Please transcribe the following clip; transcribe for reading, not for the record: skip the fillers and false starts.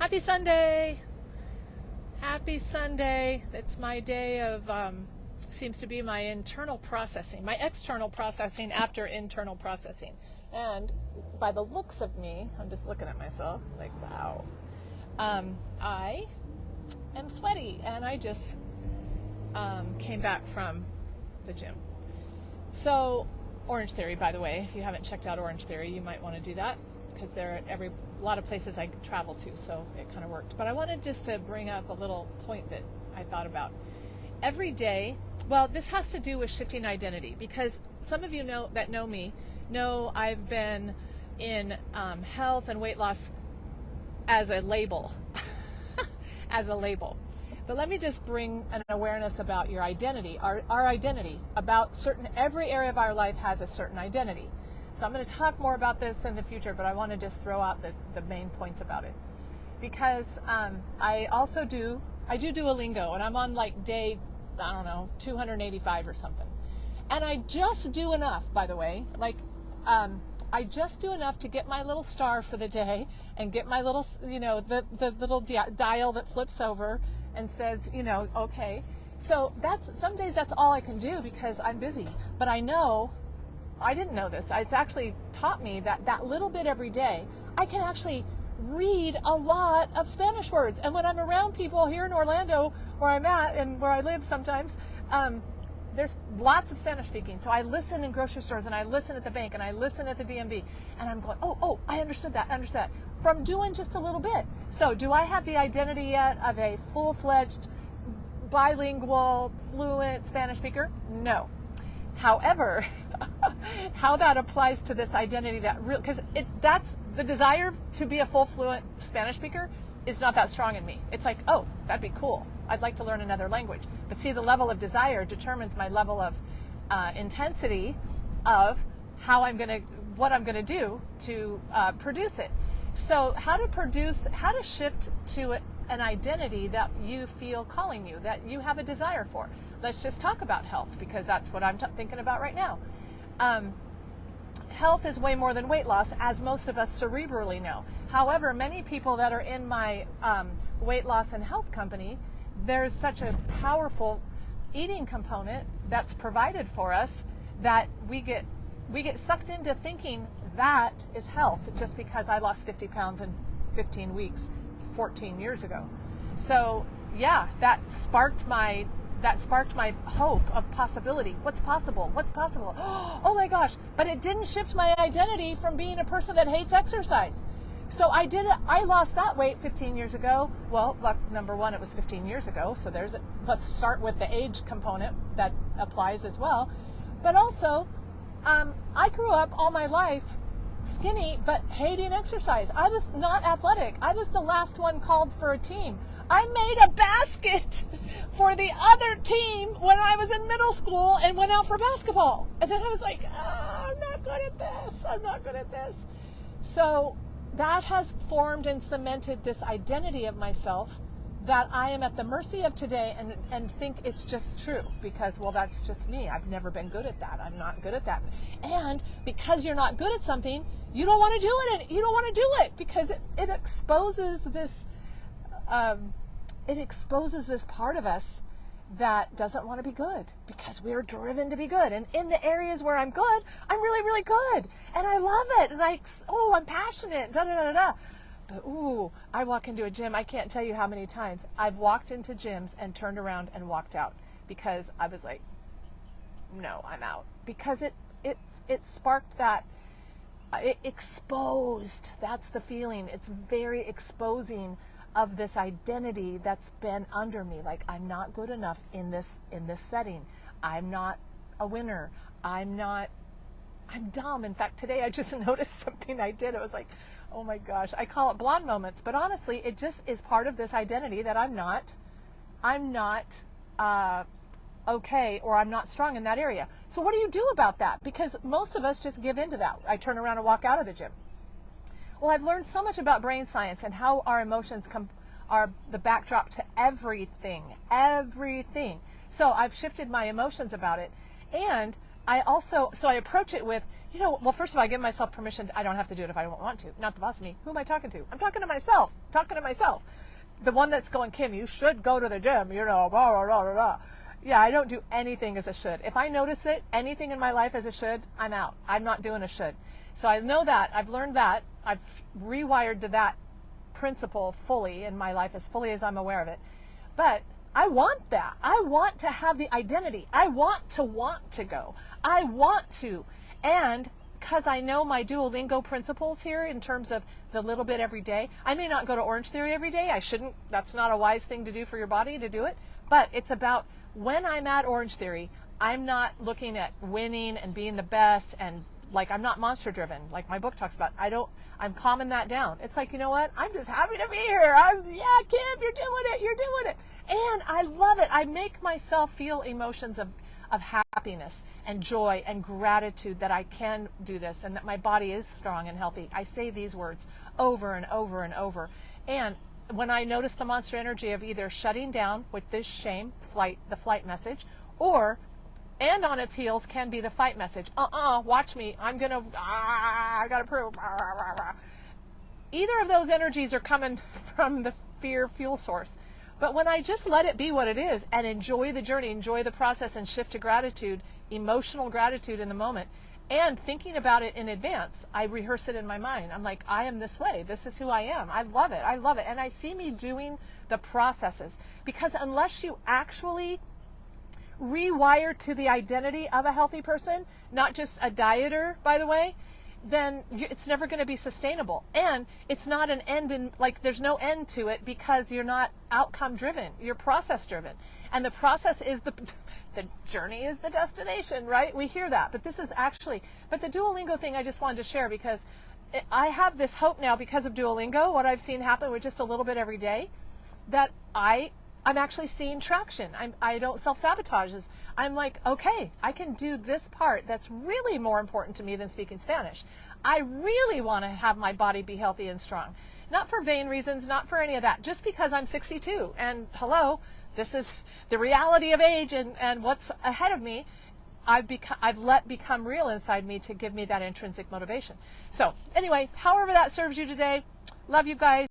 Happy Sunday! Happy Sunday. It's my day of, seems to be my internal processing, my external processing after internal processing. And by the looks of me, I'm just looking at myself like, wow. I am sweaty and I just came back from the gym. So, Orange Theory, by the way, if you haven't checked out Orange Theory, you might want to do that because they're at a lot of places I travel to, so it kind of worked. But I wanted just to bring up a little point that I thought about. Every day, well, this has to do with shifting identity, because some of you know me know I've been in health and weight loss as a label, as a label. But let me just bring an awareness about your identity, our identity, about every area of our life has a certain identity. So I'm going to talk more about this in the future, but I want to just throw out the main points about it. Because I also do a Lingo, and I'm on like day, I don't know, 285 or something. And I just do enough, by the way, like I just do enough to get my little star for the day and get my little, the little dial that flips over and says, okay. So some days that's all I can do because I'm busy. But I didn't know this. It's actually taught me that little bit every day, I can actually read a lot of Spanish words. And when I'm around people here in Orlando, where I'm at and where I live sometimes, there's lots of Spanish speaking. So I listen in grocery stores and I listen at the bank and I listen at the DMV and I'm going, oh, I understood that, from doing just a little bit. So do I have the identity yet of a full-fledged, bilingual, fluent Spanish speaker? No. However, how that applies to this identity because that's the desire to be a full fluent Spanish speaker is not that strong in me. It's like, oh, that'd be cool. I'd like to learn another language. But see, the level of desire determines my level of intensity of what I'm gonna do to produce it. So how to shift to an identity that you feel calling you, that you have a desire for. Let's just talk about health, because that's what I'm thinking about right now. Health is way more than weight loss, as most of us cerebrally know. However, many people that are in my weight loss and health company, there's such a powerful eating component that's provided for us that we get sucked into thinking that is health just because I lost 50 pounds in 15 weeks 14 years ago. So yeah, that sparked my hope of possibility. What's possible? Oh my gosh. But it didn't shift my identity from being a person that hates exercise. So I lost that weight 15 years ago. Well, number one, it was 15 years ago. So let's start with the age component that applies as well. But also, I grew up all my life skinny, but hating exercise. I was not athletic. I was the last one called for a team. I made a basket for the other team when I was in middle school and went out for basketball. And then I was like, I'm not good at this. So that has formed and cemented this identity of myself that I am at the mercy of today and think it's just true because, well, that's just me. I've never been good at that. I'm not good at that. And because you're not good at something, you don't want to do it. You don't want to do it because it exposes this part of us that doesn't want to be good because we're driven to be good. And in the areas where I'm good, I'm really, really good. And I love it. And I'm passionate. But I walk into a gym. I can't tell you how many times I've walked into gyms and turned around and walked out because I was like, no, I'm out. Because it sparked that, it exposed, that's the feeling. It's very exposing of this identity that's been under me. Like, I'm not good enough in this setting. I'm not a winner. I'm dumb. In fact, today I just noticed something I did. It was like, oh my gosh, I call it blonde moments, but honestly, it just is part of this identity that I'm not okay, or I'm not strong in that area. So what do you do about that? Because most of us just give into that. I turn around and walk out of the gym. Well, I've learned so much about brain science and how our emotions are the backdrop to everything. So I've shifted my emotions about it. And I approach it with, well, first of all, I give myself permission. I don't have to do it if I don't want to. Not the boss of me. Who am I talking to? I'm talking to myself. The one that's going, Kim, you should go to the gym, blah, blah, blah, blah, blah. Yeah, I don't do anything as a should. If I notice it, anything in my life as a should, I'm out. I'm not doing a should. So I know that. I've learned that. I've rewired to that principle fully in my life, as fully as I'm aware of it. But I want that. I want to have the identity. I want to go. I want to. And because I know my Duolingo principles here in terms of the little bit every day, I may not go to Orange Theory every day. I shouldn't. That's not a wise thing to do for your body to do it. But it's about when I'm at Orange Theory, I'm not looking at winning and being the best and like I'm not monster driven like my book talks about. I'm calming that down. It's like, you know what? I'm just happy to be here. Yeah, Kim, you're doing it. And I love it. I make myself feel emotions of happiness and joy and gratitude that I can do this and that my body is strong and healthy. I say these words over and over and over. And when I notice the monster energy of either shutting down with this shame, the flight message, and on its heels can be the fight message. Watch me. I gotta prove. Either of those energies are coming from the fear fuel source. But when I just let it be what it is and enjoy the journey, enjoy the process and shift to gratitude, emotional gratitude in the moment, and thinking about it in advance, I rehearse it in my mind. I'm like, I am this way. This is who I am. I love it. And I see me doing the processes. Because unless you actually rewire to the identity of a healthy person, not just a dieter, by the way, then it's never going to be sustainable. And it's not an end there's no end to it because you're not outcome driven, you're process driven. And the process is the journey is the destination, right? We hear that, but but the Duolingo thing I just wanted to share because I have this hope now because of Duolingo, what I've seen happen with just a little bit every day, that I'm actually seeing traction. I don't self-sabotage. I'm like, okay, I can do this part that's really more important to me than speaking Spanish. I really want to have my body be healthy and strong. Not for vain reasons, not for any of that, just because I'm 62. And hello, this is the reality of age and what's ahead of me. I've let become real inside me to give me that intrinsic motivation. So anyway, however that serves you today, love you guys.